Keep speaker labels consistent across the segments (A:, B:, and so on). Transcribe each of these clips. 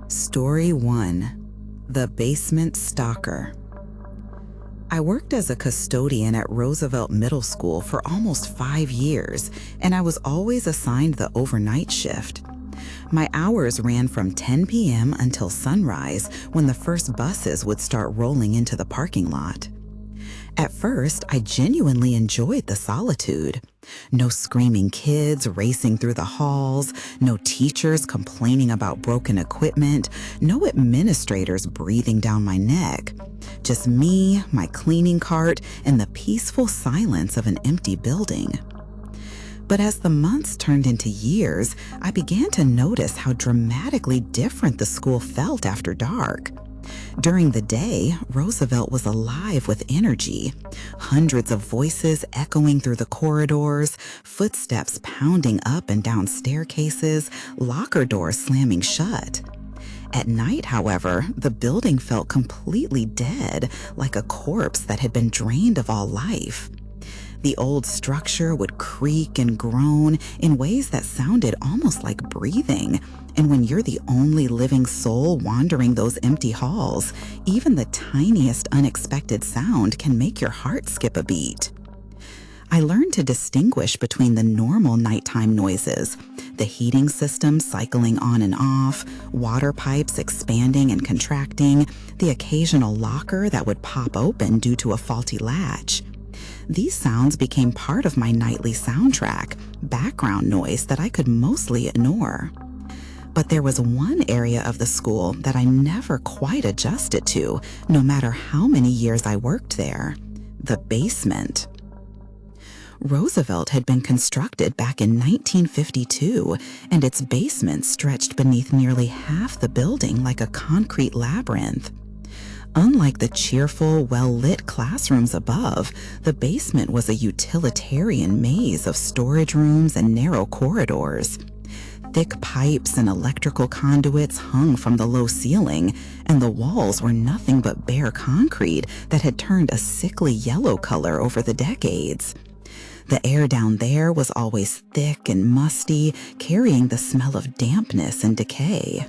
A: Story 1. The Basement Stalker. I worked as a custodian at Roosevelt Middle School for almost 5 years, and I was always assigned the overnight shift. My hours ran from 10 p.m. until sunrise, when the first buses would start rolling into the parking lot. At first, I genuinely enjoyed the solitude. No screaming kids racing through the halls, no teachers complaining about broken equipment, no administrators breathing down my neck. Just me, my cleaning cart, and the peaceful silence of an empty building. But as the months turned into years, I began to notice how dramatically different the school felt after dark. During the day, Roosevelt was alive with energy. Hundreds of voices echoing through the corridors, footsteps pounding up and down staircases, locker doors slamming shut. At night, however, the building felt completely dead, like a corpse that had been drained of all life. The old structure would creak and groan in ways that sounded almost like breathing. And when you're the only living soul wandering those empty halls, even the tiniest unexpected sound can make your heart skip a beat. I learned to distinguish between the normal nighttime noises, the heating system cycling on and off, water pipes expanding and contracting, the occasional locker that would pop open due to a faulty latch. These sounds became part of my nightly soundtrack, background noise that I could mostly ignore. But there was one area of the school that I never quite adjusted to, no matter how many years I worked there: the basement. Roosevelt had been constructed back in 1952, and its basement stretched beneath nearly half the building like a concrete labyrinth. Unlike the cheerful, well-lit classrooms above, the basement was a utilitarian maze of storage rooms and narrow corridors. Thick pipes and electrical conduits hung from the low ceiling, and the walls were nothing but bare concrete that had turned a sickly yellow color over the decades. The air down there was always thick and musty, carrying the smell of dampness and decay.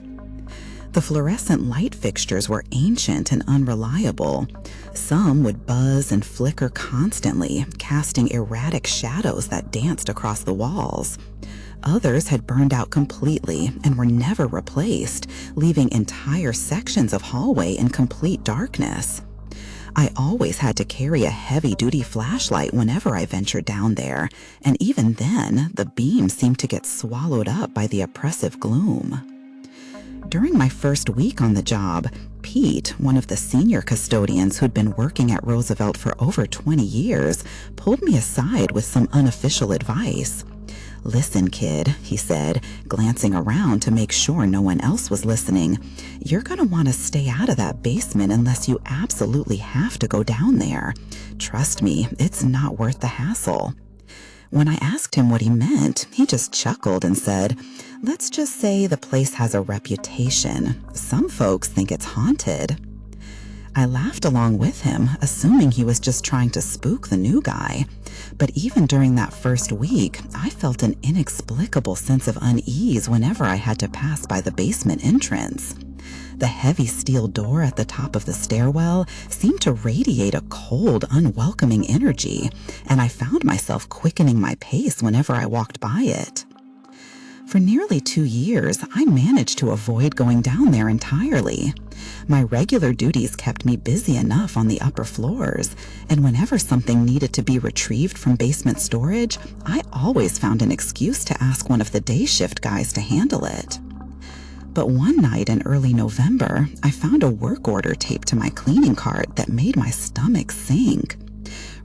A: The fluorescent light fixtures were ancient and unreliable. Some would buzz and flicker constantly, casting erratic shadows that danced across the walls. Others had burned out completely and were never replaced, leaving entire sections of hallway in complete darkness. I always had to carry a heavy-duty flashlight whenever I ventured down there, and even then, the beam seemed to get swallowed up by the oppressive gloom. During my first week on the job, Pete, one of the senior custodians who'd been working at Roosevelt for over 20 years, pulled me aside with some unofficial advice. "Listen, kid," he said, glancing around to make sure no one else was listening. "You're going to want to stay out of that basement unless you absolutely have to go down there. Trust me, it's not worth the hassle." When I asked him what he meant, he just chuckled and said, "Let's just say the place has a reputation. Some folks think it's haunted." I laughed along with him, assuming he was just trying to spook the new guy. But even during that first week, I felt an inexplicable sense of unease whenever I had to pass by the basement entrance. The heavy steel door at the top of the stairwell seemed to radiate a cold, unwelcoming energy, and I found myself quickening my pace whenever I walked by it. For nearly 2 years, I managed to avoid going down there entirely. My regular duties kept me busy enough on the upper floors, and whenever something needed to be retrieved from basement storage, I always found an excuse to ask one of the day shift guys to handle it. But one night in early November, I found a work order taped to my cleaning cart that made my stomach sink.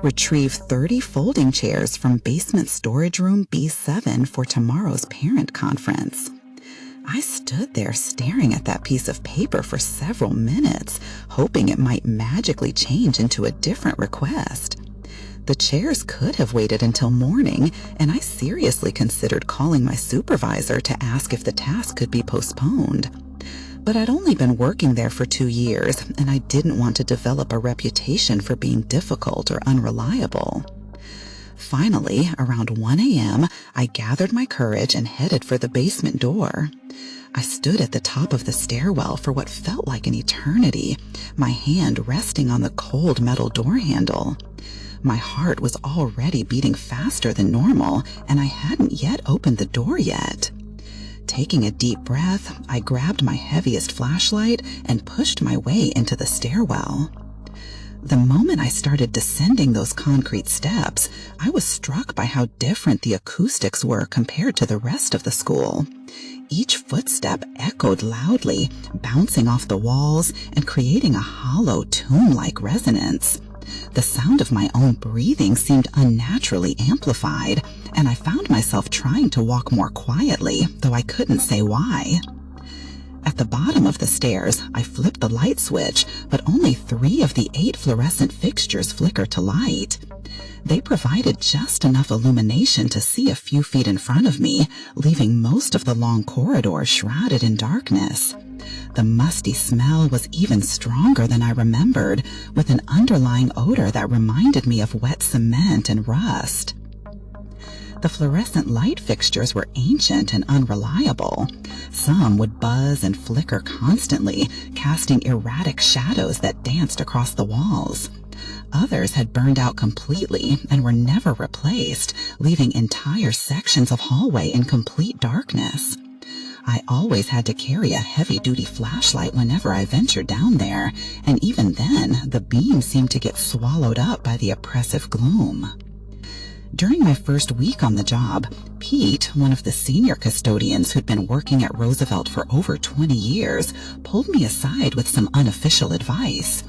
A: "Retrieve 30 folding chairs from basement storage room B7 for tomorrow's parent conference." I stood there staring at that piece of paper for several minutes, hoping it might magically change into a different request. The chairs could have waited until morning, and I seriously considered calling my supervisor to ask if the task could be postponed. But I'd only been working there for 2 years, and I didn't want to develop a reputation for being difficult or unreliable. Finally, around 1 a.m., I gathered my courage and headed for the basement door. I stood at the top of the stairwell for what felt like an eternity, my hand resting on the cold metal door handle. My heart was already beating faster than normal, and I hadn't yet opened the door yet. Taking a deep breath, I grabbed my heaviest flashlight and pushed my way into the stairwell. The moment I started descending those concrete steps, I was struck by how different the acoustics were compared to the rest of the school. Each footstep echoed loudly, bouncing off the walls and creating a hollow, tomb-like resonance. The sound of my own breathing seemed unnaturally amplified, and I found myself trying to walk more quietly, though I couldn't say why. At the bottom of the stairs, I flipped the light switch, but only 3 of the 8 fluorescent fixtures flickered to light. They provided just enough illumination to see a few feet in front of me, leaving most of the long corridor shrouded in darkness. The musty smell was even stronger than I remembered, with an underlying odor that reminded me of wet cement and rust. The fluorescent light fixtures were ancient and unreliable. Some would buzz and flicker constantly, casting erratic shadows that danced across the walls. Others had burned out completely and were never replaced, leaving entire sections of hallway in complete darkness. I always had to carry a heavy-duty flashlight whenever I ventured down there, and even then, the beam seemed to get swallowed up by the oppressive gloom. During my first week on the job, Pete, one of the senior custodians who'd been working at Roosevelt for over 20 years, pulled me aside with some unofficial advice.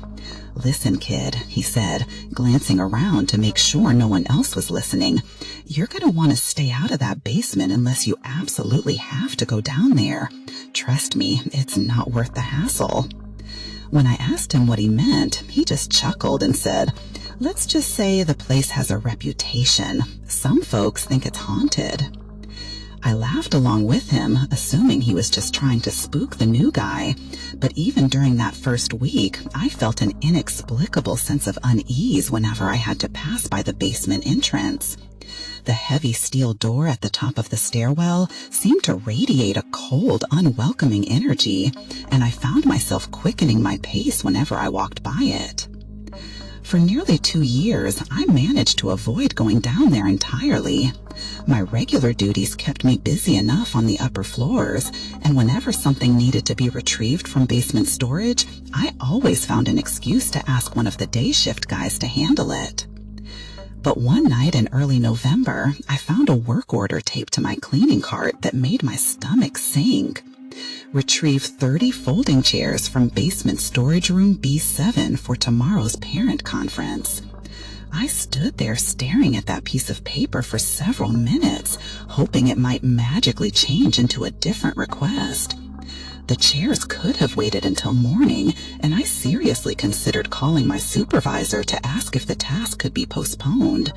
A: "Listen, kid," he said, glancing around to make sure no one else was listening. "You're going to want to stay out of that basement unless you absolutely have to go down there. Trust me, it's not worth the hassle." When I asked him what he meant, he just chuckled and said, "Let's just say the place has a reputation. Some folks think it's haunted." I laughed along with him, assuming he was just trying to spook the new guy. But even during that first week, I felt an inexplicable sense of unease whenever I had to pass by the basement entrance. The heavy steel door at the top of the stairwell seemed to radiate a cold, unwelcoming energy, and I found myself quickening my pace whenever I walked by it. For nearly 2 years, I managed to avoid going down there entirely. My regular duties kept me busy enough on the upper floors, and whenever something needed to be retrieved from basement storage, I always found an excuse to ask one of the day shift guys to handle it. But one night in early November, I found a work order taped to my cleaning cart that made my stomach sink. "Retrieve 30 folding chairs from basement storage room B7 for tomorrow's parent conference." I stood there staring at that piece of paper for several minutes, hoping it might magically change into a different request. The chairs could have waited until morning, and I seriously considered calling my supervisor to ask if the task could be postponed.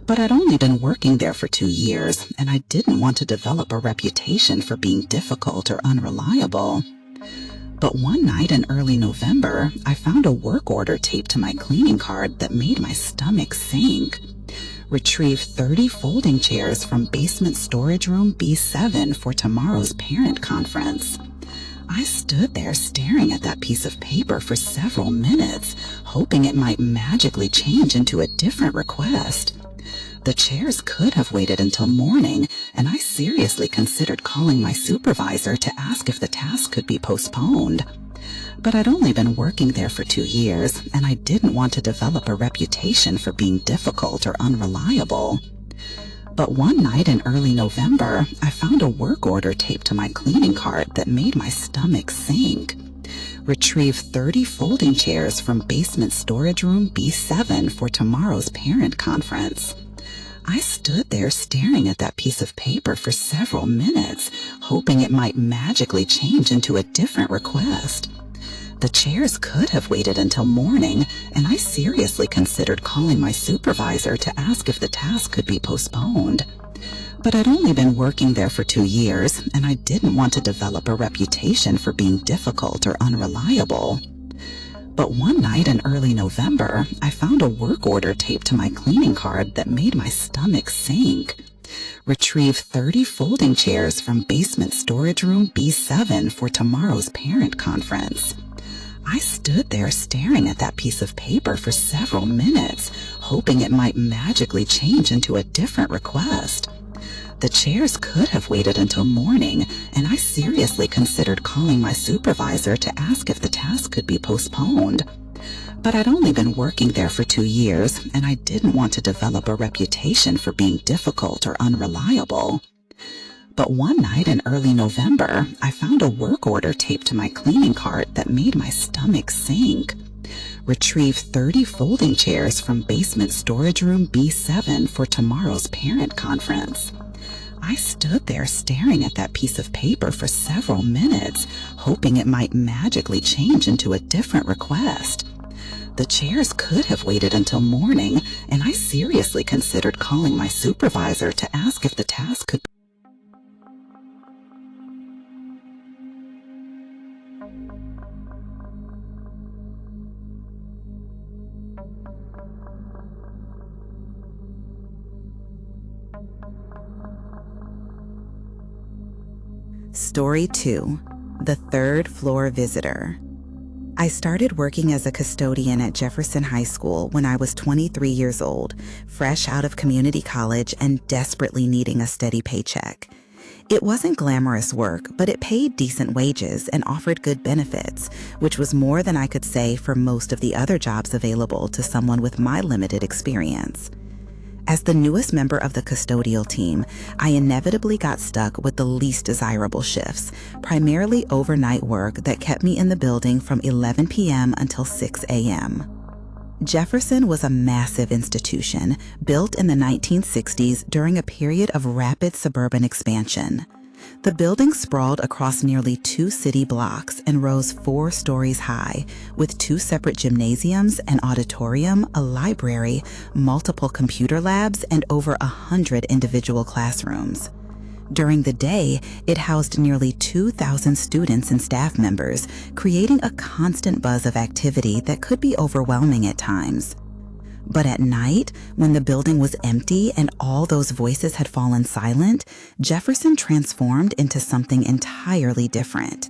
A: But I'd only been working there for 2 years, and I didn't want to develop a reputation for being difficult or unreliable. But one night in early November, I found a work order taped to my cleaning card that made my stomach sink. "Retrieve 30 folding chairs from basement storage room B7 for tomorrow's parent conference." I stood there staring at that piece of paper for several minutes, hoping it might magically change into a different request. The chairs could have waited until morning, and I seriously considered calling my supervisor to ask if the task could be postponed. But I'd only been working there for 2 years, and I didn't want to develop a reputation for being difficult or unreliable. But one night in early November, I found a work order taped to my cleaning cart that made my stomach sink. "Retrieve 30 folding chairs from basement storage room B7 for tomorrow's parent conference." I stood there staring at that piece of paper for several minutes, hoping it might magically change into a different request. The chairs could have waited until morning, and I seriously considered calling my supervisor to ask if the task could be postponed. But I'd only been working there for 2 years, and I didn't want to develop a reputation for being difficult or unreliable. But one night in early November, I found a work order taped to my cleaning card that made my stomach sink. Retrieve 30 folding chairs from basement storage room B7 for tomorrow's parent conference. I stood there staring at that piece of paper for several minutes, hoping it might magically change into a different request. The chairs could have waited until morning, and I seriously considered calling my supervisor to ask if the task could be postponed. But I'd only been working there for 2 years, and I didn't want to develop a reputation for being difficult or unreliable. But one night in early November, I found a work order taped to my cleaning cart that made my stomach sink. Retrieve 30 folding chairs from basement storage room B7 for tomorrow's parent conference. I stood there staring at that piece of paper for several minutes, hoping it might magically change into a different request. The chairs could have waited until morning, and I seriously considered calling my supervisor to ask if the task could be. Story 2. The Third Floor Visitor. I started working as a custodian at Jefferson High School when I was 23 years old, fresh out of community college and desperately needing a steady paycheck. It wasn't glamorous work, but it paid decent wages and offered good benefits, which was more than I could say for most of the other jobs available to someone with my limited experience. As the newest member of the custodial team, I inevitably got stuck with the least desirable shifts, primarily overnight work that kept me in the building from 11 p.m. until 6 a.m. Jefferson was a massive institution built in the 1960s during a period of rapid suburban expansion. The building sprawled across nearly 2 city blocks and rose 4 stories high, with 2 separate gymnasiums, an auditorium, a library, multiple computer labs, and over 100 individual classrooms. During the day, it housed nearly 2,000 students and staff members, creating a constant buzz of activity that could be overwhelming at times. But at night, when the building was empty and all those voices had fallen silent, Jefferson transformed into something entirely different.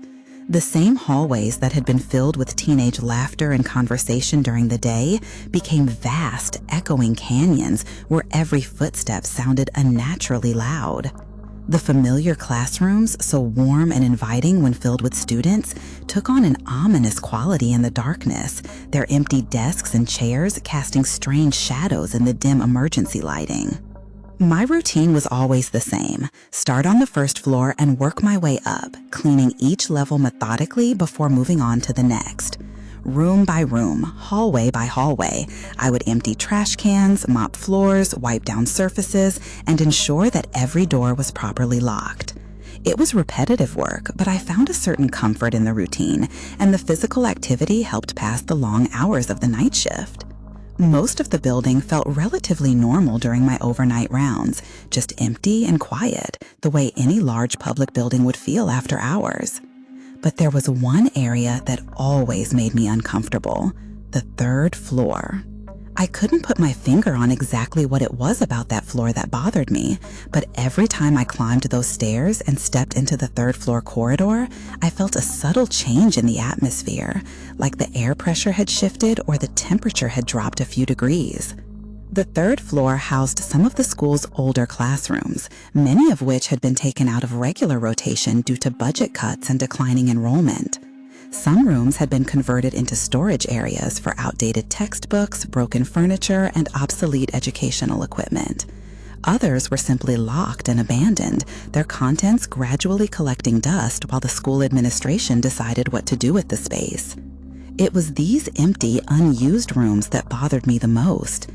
A: The same hallways that had been filled with teenage laughter and conversation during the day became vast, echoing canyons where every footstep sounded unnaturally loud. The familiar classrooms, so warm and inviting when filled with students, took on an ominous quality in the darkness, their empty desks and chairs casting strange shadows in the dim emergency lighting. My routine was always the same: start on the first floor and work my way up, cleaning each level methodically before moving on to the next. Room by room, hallway by hallway, I would empty trash cans, mop floors, wipe down surfaces, and ensure that every door was properly locked. It was repetitive work, but I found a certain comfort in the routine, and the physical activity helped pass the long hours of the night shift. Most of the building felt relatively normal during my overnight rounds, just empty and quiet, the way any large public building would feel after hours. But there was one area that always made me uncomfortable: the third floor. I couldn't put my finger on exactly what it was about that floor that bothered me, but every time I climbed those stairs and stepped into the third floor corridor, I felt a subtle change in the atmosphere, like the air pressure had shifted or the temperature had dropped a few degrees. The third floor housed some of the school's older classrooms, many of which had been taken out of regular rotation due to budget cuts and declining enrollment. Some rooms had been converted into storage areas for outdated textbooks, broken furniture, and obsolete educational equipment. Others were simply locked and abandoned, their contents gradually collecting dust while the school administration decided what to do with the space. It was these empty, unused rooms that bothered me the most.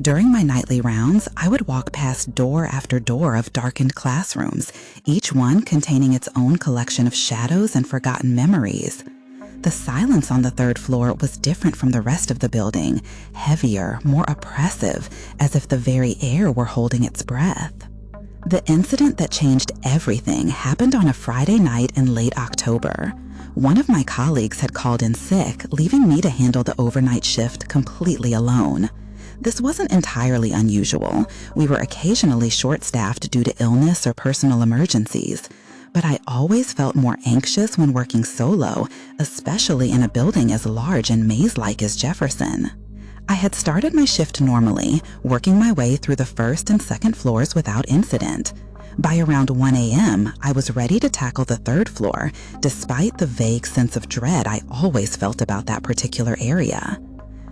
A: During my nightly rounds, I would walk past door after door of darkened classrooms, each one containing its own collection of shadows and forgotten memories. The silence on the third floor was different from the rest of the building, heavier, more oppressive, as if the very air were holding its breath. The incident that changed everything happened on a Friday night in late October. One of my colleagues had called in sick, leaving me to handle the overnight shift completely alone. This wasn't entirely unusual. We were occasionally short-staffed due to illness or personal emergencies. But I always felt more anxious when working solo, especially in a building as large and maze-like as Jefferson. I had started my shift normally, working my way through the first and second floors without incident. By around 1 a.m., I was ready to tackle the third floor, despite the vague sense of dread I always felt about that particular area.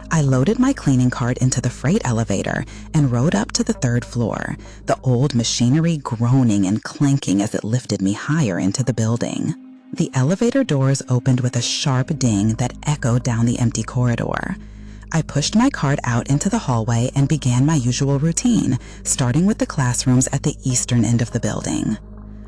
A: I loaded my cleaning cart into the freight elevator and rode up to the third floor, the old machinery groaning and clanking as it lifted me higher into the building. The elevator doors opened with a sharp ding that echoed down the empty corridor. I pushed my cart out into the hallway and began my usual routine, starting with the classrooms at the eastern end of the building.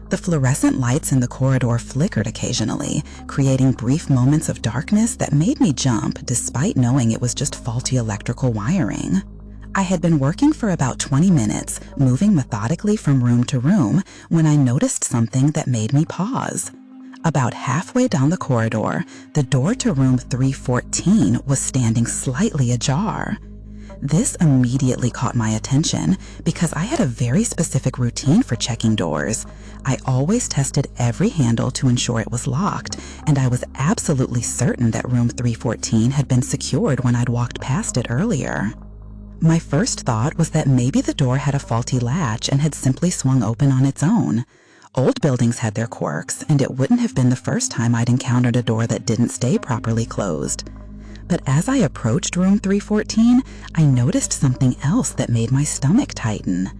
A: The fluorescent lights in the corridor flickered occasionally, creating brief moments of darkness that made me jump despite knowing it was just faulty electrical wiring. I had been working for about 20 minutes, moving methodically from room to room, when I noticed something that made me pause. About halfway down the corridor, the door to room 314 was standing slightly ajar. This immediately caught my attention because I had a very specific routine for checking doors. I always tested every handle to ensure it was locked, and I was absolutely certain that room 314 had been secured when I'd walked past it earlier. My first thought was that maybe the door had a faulty latch and had simply swung open on its own. Old buildings had their quirks, and it wouldn't have been the first time I'd encountered a door that didn't stay properly closed. But as I approached room 314, I noticed something else that made my stomach tighten.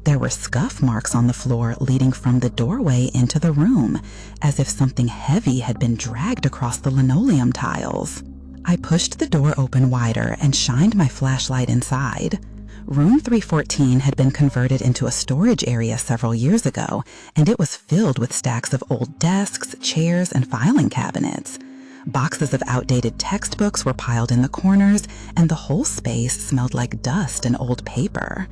A: There were scuff marks on the floor leading from the doorway into the room, as if something heavy had been dragged across the linoleum tiles. I pushed the door open wider and shined my flashlight inside. Room 314 had been converted into a storage area several years ago, and it was filled with stacks of old desks, chairs, and filing cabinets. Boxes of outdated textbooks were piled in the corners, and the whole space smelled like dust and old paper.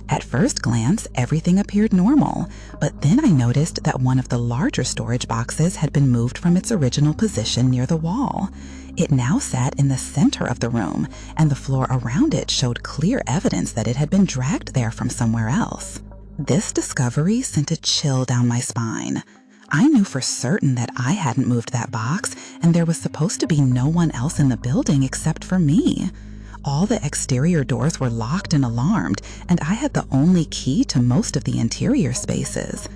A: At first glance, everything appeared normal, but then I noticed that one of the larger storage boxes had been moved from its original position near the wall. It now sat in the center of the room, and the floor around it showed clear evidence that it had been dragged there from somewhere else. This discovery sent a chill down my spine. I knew for certain that I hadn't moved that box, and there was supposed to be no one else in the building except for me. All the exterior doors were locked and alarmed, and I had the only key to most of the interior spaces.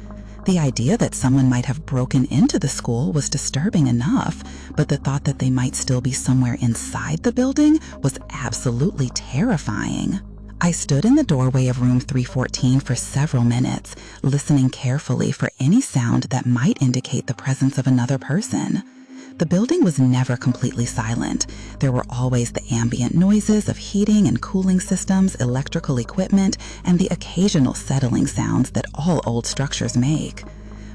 A: The idea that someone might have broken into the school was disturbing enough, but the thought that they might still be somewhere inside the building was absolutely terrifying. I stood in the doorway of room 314 for several minutes, listening carefully for any sound that might indicate the presence of another person. The building was never completely silent. There were always the ambient noises of heating and cooling systems, electrical equipment, and the occasional settling sounds that all old structures make.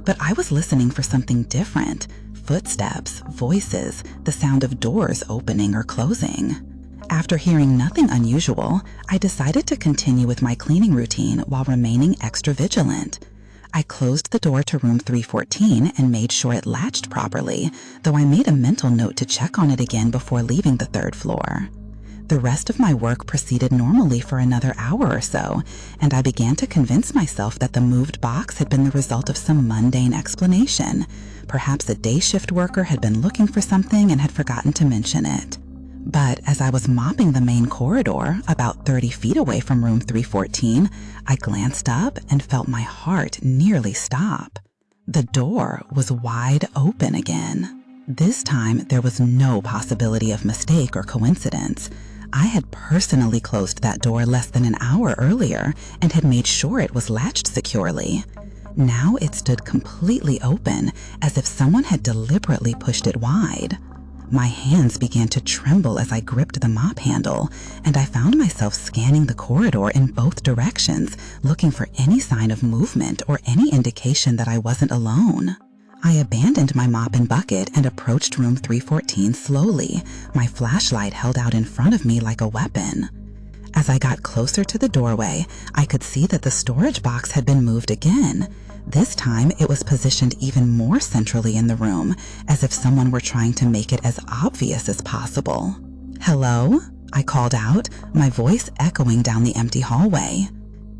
A: But I was listening for something different: footsteps, voices, the sound of doors opening or closing. After hearing nothing unusual, I decided to continue with my cleaning routine while remaining extra vigilant. I closed the door to room 314 and made sure it latched properly, though I made a mental note to check on it again before leaving the third floor. The rest of my work proceeded normally for another hour or so, and I began to convince myself that the moved box had been the result of some mundane explanation. Perhaps a day shift worker had been looking for something and had forgotten to mention it. But as I was mopping the main corridor, about 30 feet away from room 314, I glanced up and felt my heart nearly stop. The door was wide open again. This time, there was no possibility of mistake or coincidence. I had personally closed that door less than an hour earlier and had made sure it was latched securely. Now it stood completely open, as if someone had deliberately pushed it wide. My hands began to tremble as I gripped the mop handle, and I found myself scanning the corridor in both directions, looking for any sign of movement or any indication that I wasn't alone. I abandoned my mop and bucket and approached room 314 slowly, my flashlight held out in front of me like a weapon. As I got closer to the doorway, I could see that the storage box had been moved again. This time, it was positioned even more centrally in the room, as if someone were trying to make it as obvious as possible. "Hello?" I called out, my voice echoing down the empty hallway.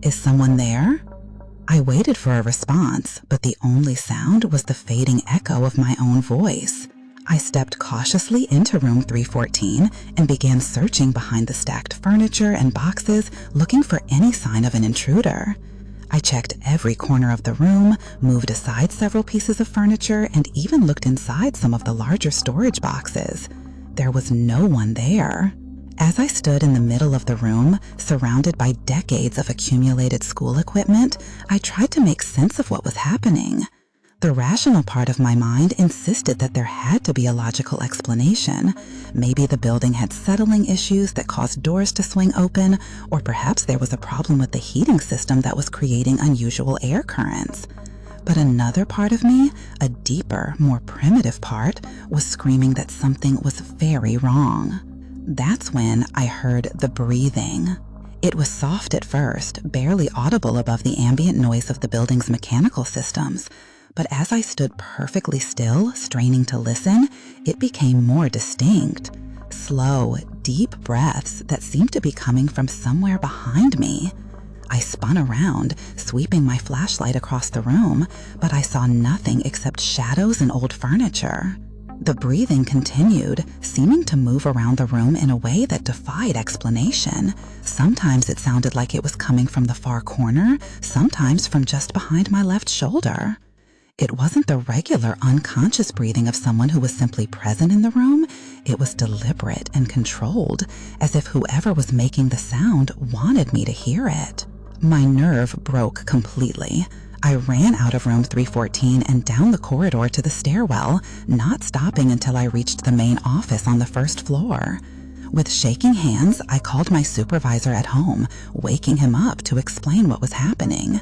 A: "Is someone there?" I waited for a response, but the only sound was the fading echo of my own voice. I stepped cautiously into room 314 and began searching behind the stacked furniture and boxes, looking for any sign of an intruder. I checked every corner of the room, moved aside several pieces of furniture, and even looked inside some of the larger storage boxes. There was no one there. As I stood in the middle of the room, surrounded by decades of accumulated school equipment, I tried to make sense of what was happening. The rational part of my mind insisted that there had to be a logical explanation. Maybe the building had settling issues that caused doors to swing open, or perhaps there was a problem with the heating system that was creating unusual air currents. But another part of me, a deeper, more primitive part, was screaming that something was very wrong. That's when I heard the breathing. It was soft at first, barely audible above the ambient noise of the building's mechanical systems. But as I stood perfectly still, straining to listen, it became more distinct. Slow, deep breaths that seemed to be coming from somewhere behind me. I spun around, sweeping my flashlight across the room, but I saw nothing except shadows and old furniture. The breathing continued, seeming to move around the room in a way that defied explanation. Sometimes it sounded like it was coming from the far corner, sometimes from just behind my left shoulder. It wasn't the regular unconscious breathing of someone who was simply present in the room. It was deliberate and controlled, as if whoever was making the sound wanted me to hear it. My nerve broke completely. I ran out of room 314 and down the corridor to the stairwell, not stopping until I reached the main office on the first floor. With shaking hands, I called my supervisor at home, waking him up to explain what was happening.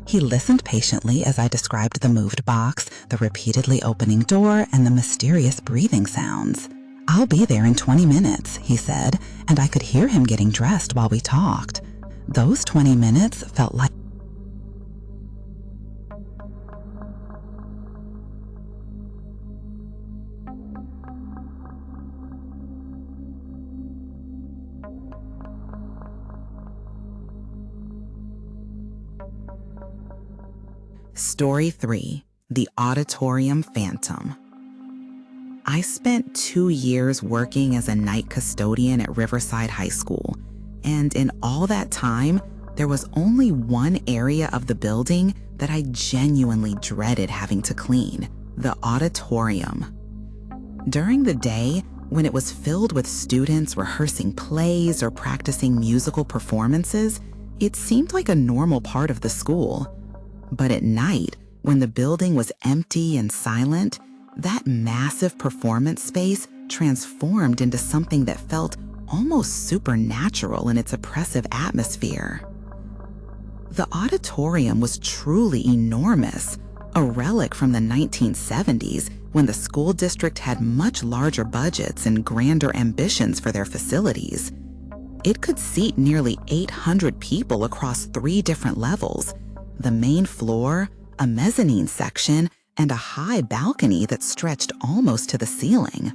A: He listened patiently as I described the moved box, the repeatedly opening door, and the mysterious breathing sounds. "I'll be there in 20 minutes, he said, and I could hear him getting dressed while we talked. Those 20 minutes felt like Story 3, The Auditorium Phantom. I spent 2 years working as a night custodian at Riverside High School, and in all that time, there was only one area of the building that I genuinely dreaded having to clean: the auditorium. During the day, when it was filled with students rehearsing plays or practicing musical performances, it seemed like a normal part of the school. But at night, when the building was empty and silent, that massive performance space transformed into something that felt almost supernatural in its oppressive atmosphere. The auditorium was truly enormous, a relic from the 1970s when the school district had much larger budgets and grander ambitions for their facilities. It could seat nearly 800 people across 3 different levels: the main floor, a mezzanine section, and a high balcony that stretched almost to the ceiling.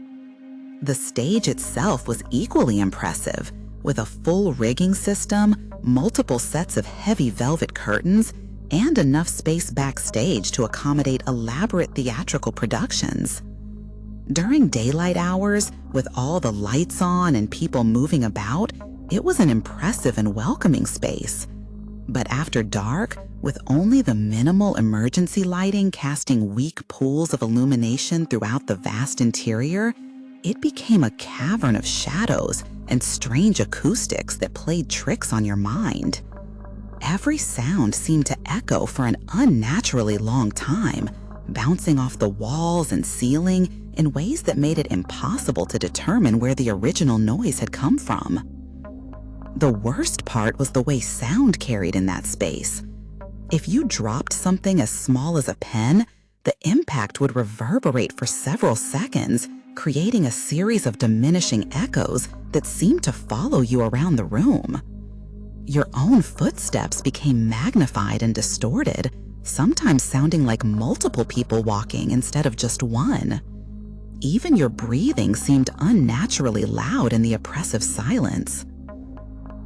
A: The stage itself was equally impressive, with a full rigging system, multiple sets of heavy velvet curtains, and enough space backstage to accommodate elaborate theatrical productions. During daylight hours, with all the lights on and people moving about, it was an impressive and welcoming space. But after dark, with only the minimal emergency lighting casting weak pools of illumination throughout the vast interior, it became a cavern of shadows and strange acoustics that played tricks on your mind. Every sound seemed to echo for an unnaturally long time, bouncing off the walls and ceiling in ways that made it impossible to determine where the original noise had come from. The worst part was the way sound carried in that space. If you dropped something as small as a pen, the impact would reverberate for several seconds, creating a series of diminishing echoes that seemed to follow you around the room. Your own footsteps became magnified and distorted, sometimes sounding like multiple people walking instead of just one. Even your breathing seemed unnaturally loud in the oppressive silence.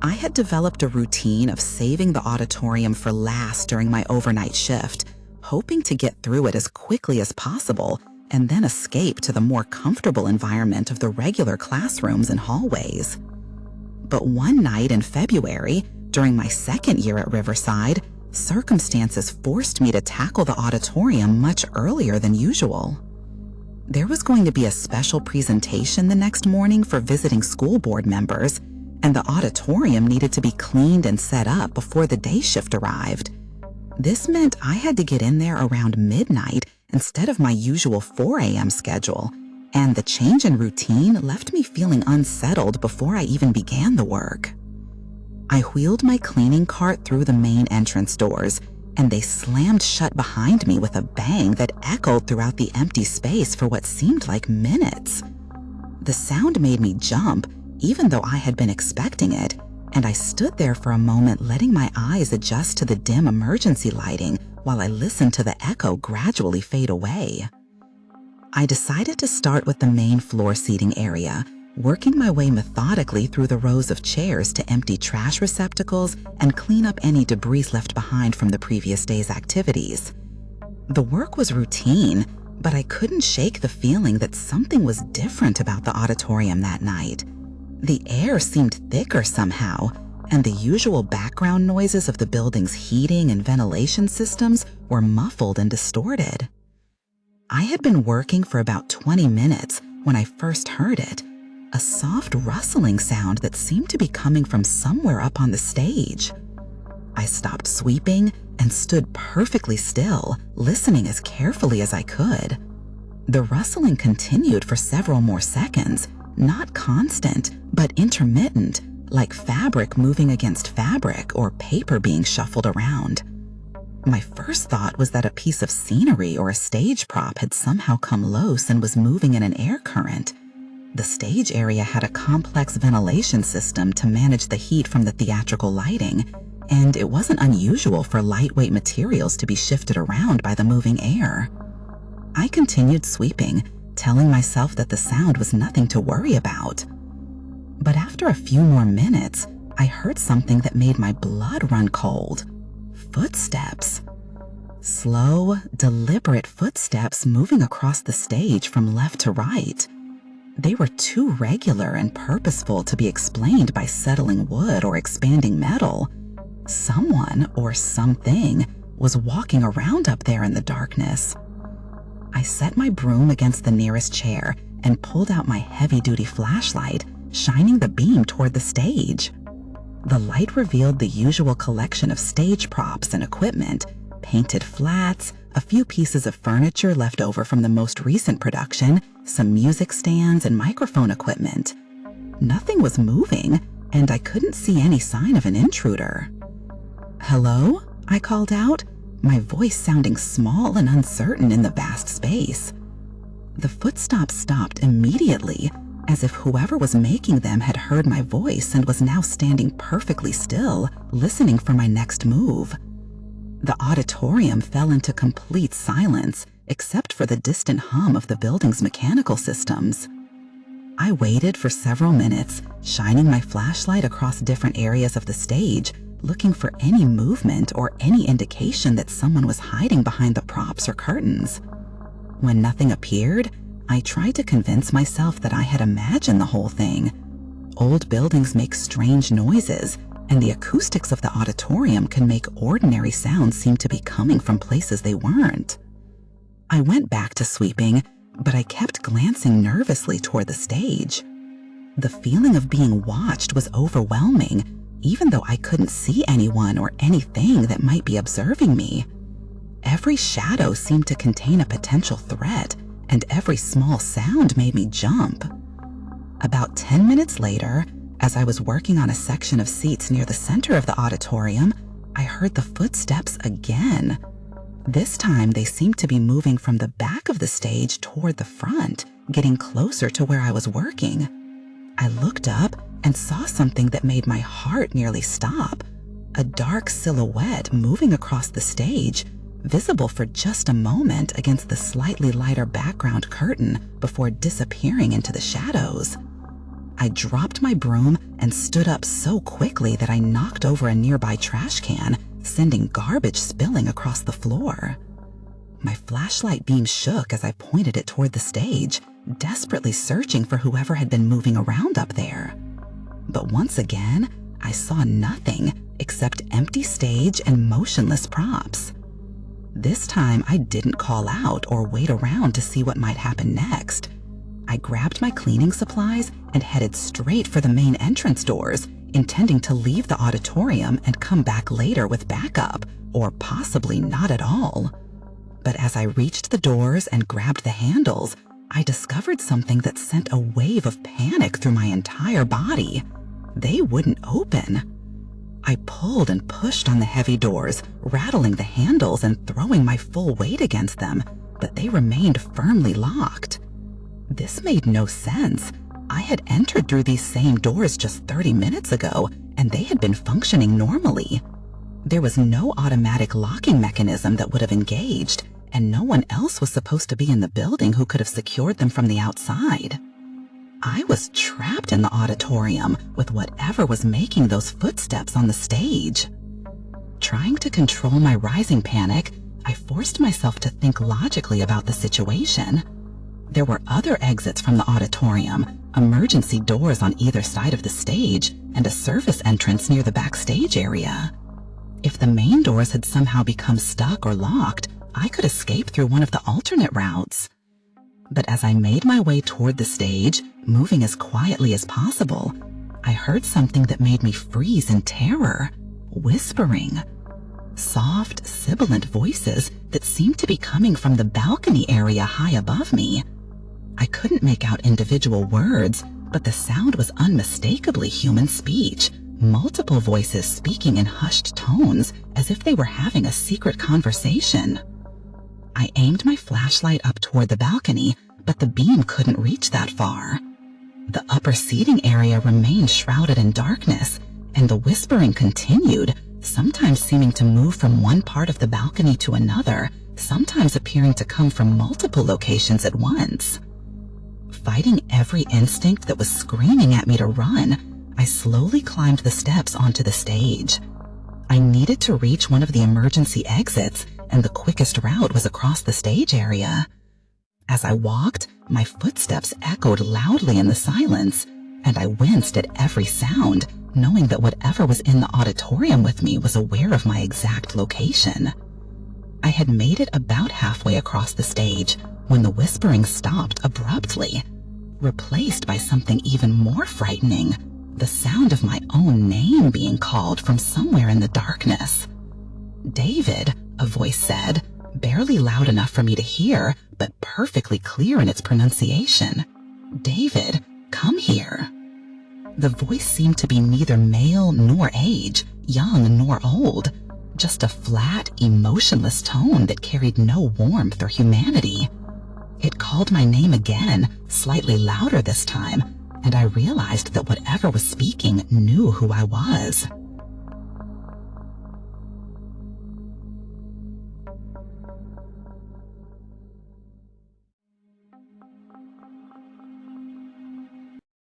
A: I had developed a routine of saving the auditorium for last during my overnight shift, hoping to get through it as quickly as possible and then escape to the more comfortable environment of the regular classrooms and hallways. But one night in February, during my second year at Riverside, circumstances forced me to tackle the auditorium much earlier than usual. There was going to be a special presentation the next morning for visiting school board members, and the auditorium needed to be cleaned and set up before the day shift arrived. This meant I had to get in there around midnight instead of my usual 4 a.m. schedule, and the change in routine left me feeling unsettled before I even began the work. I wheeled my cleaning cart through the main entrance doors, and they slammed shut behind me with a bang that echoed throughout the empty space for what seemed like minutes. The sound made me jump, even though I had been expecting it, and I stood there for a moment letting my eyes adjust to the dim emergency lighting while I listened to the echo gradually fade away. I decided to start with the main floor seating area, working my way methodically through the rows of chairs to empty trash receptacles and clean up any debris left behind from the previous day's activities. The work was routine, but I couldn't shake the feeling that something was different about the auditorium that night. The air seemed thicker somehow, and the usual background noises of the building's heating and ventilation systems were muffled and distorted. I had been working for about 20 minutes when I first heard it, a soft rustling sound that seemed to be coming from somewhere up on the stage. I stopped sweeping and stood perfectly still, listening as carefully as I could. The rustling continued for several more seconds, not constant, but intermittent, like fabric moving against fabric or paper being shuffled around. My first thought was that a piece of scenery or a stage prop had somehow come loose and was moving in an air current. The stage area had a complex ventilation system to manage the heat from the theatrical lighting, and it wasn't unusual for lightweight materials to be shifted around by the moving air. I continued sweeping, telling myself that the sound was nothing to worry about. But after a few more minutes, I heard something that made my blood run cold. Footsteps. Slow, deliberate footsteps moving across the stage from left to right. They were too regular and purposeful to be explained by settling wood or expanding metal. Someone or something was walking around up there in the darkness. I set my broom against the nearest chair and pulled out my heavy-duty flashlight, shining the beam toward the stage. The light revealed the usual collection of stage props and equipment, painted flats, a few pieces of furniture left over from the most recent production, some music stands and microphone equipment. Nothing was moving, and I couldn't see any sign of an intruder. "Hello?" I called out, my voice sounding small and uncertain in the vast space. The footsteps stopped immediately, as if whoever was making them had heard my voice and was now standing perfectly still, listening for my next move. The auditorium fell into complete silence, except for the distant hum of the building's mechanical systems. I waited for several minutes, shining my flashlight across different areas of the stage, looking for any movement or any indication that someone was hiding behind the props or curtains. When nothing appeared, I tried to convince myself that I had imagined the whole thing. Old buildings make strange noises, and the acoustics of the auditorium can make ordinary sounds seem to be coming from places they weren't. I went back to sweeping, but I kept glancing nervously toward the stage. The feeling of being watched was overwhelming, even though I couldn't see anyone or anything that might be observing me. Every shadow seemed to contain a potential threat, and every small sound made me jump. About 10 minutes later, as I was working on a section of seats near the center of the auditorium, I heard the footsteps again. This time, they seemed to be moving from the back of the stage toward the front, getting closer to where I was working. I looked up and saw something that made my heart nearly stop. A dark silhouette moving across the stage, visible for just a moment against the slightly lighter background curtain before disappearing into the shadows. I dropped my broom and stood up so quickly that I knocked over a nearby trash can, sending garbage spilling across the floor. My flashlight beam shook as I pointed it toward the stage, desperately searching for whoever had been moving around up there. But once again, I saw nothing except empty stage and motionless props. This time, I didn't call out or wait around to see what might happen next. I grabbed my cleaning supplies and headed straight for the main entrance doors, intending to leave the auditorium and come back later with backup, or possibly not at all. But as I reached the doors and grabbed the handles, I discovered something that sent a wave of panic through my entire body. They wouldn't open. I pulled and pushed on the heavy doors, rattling the handles and throwing my full weight against them, but they remained firmly locked. This made no sense. I had entered through these same doors just 30 minutes ago, and they had been functioning normally. There was no automatic locking mechanism that would have engaged, and no one else was supposed to be in the building who could have secured them from the outside. I was trapped in the auditorium with whatever was making those footsteps on the stage. Trying to control my rising panic, I forced myself to think logically about the situation. There were other exits from the auditorium, emergency doors on either side of the stage, and a service entrance near the backstage area. If the main doors had somehow become stuck or locked, I could escape through one of the alternate routes. But as I made my way toward the stage, moving as quietly as possible, I heard something that made me freeze in terror. Whispering. Soft, sibilant voices that seemed to be coming from the balcony area high above me. I couldn't make out individual words, but the sound was unmistakably human speech, multiple voices speaking in hushed tones as if they were having a secret conversation. I aimed my flashlight up toward the balcony, but the beam couldn't reach that far. The upper seating area remained shrouded in darkness, and the whispering continued, sometimes seeming to move from one part of the balcony to another, sometimes appearing to come from multiple locations at once. Fighting every instinct that was screaming at me to run, I slowly climbed the steps onto the stage. I needed to reach one of the emergency exits, and the quickest route was across the stage area. As I walked, my footsteps echoed loudly in the silence, and I winced at every sound, knowing that whatever was in the auditorium with me was aware of my exact location. I had made it about halfway across the stage when the whispering stopped abruptly, replaced by something even more frightening, the sound of my own name being called from somewhere in the darkness. "David," a voice said, barely loud enough for me to hear, but perfectly clear in its pronunciation. "David, come here." The voice seemed to be neither male nor age, young nor old, just a flat, emotionless tone that carried no warmth or humanity. It called my name again, slightly louder this time, and I realized that whatever was speaking knew who I was.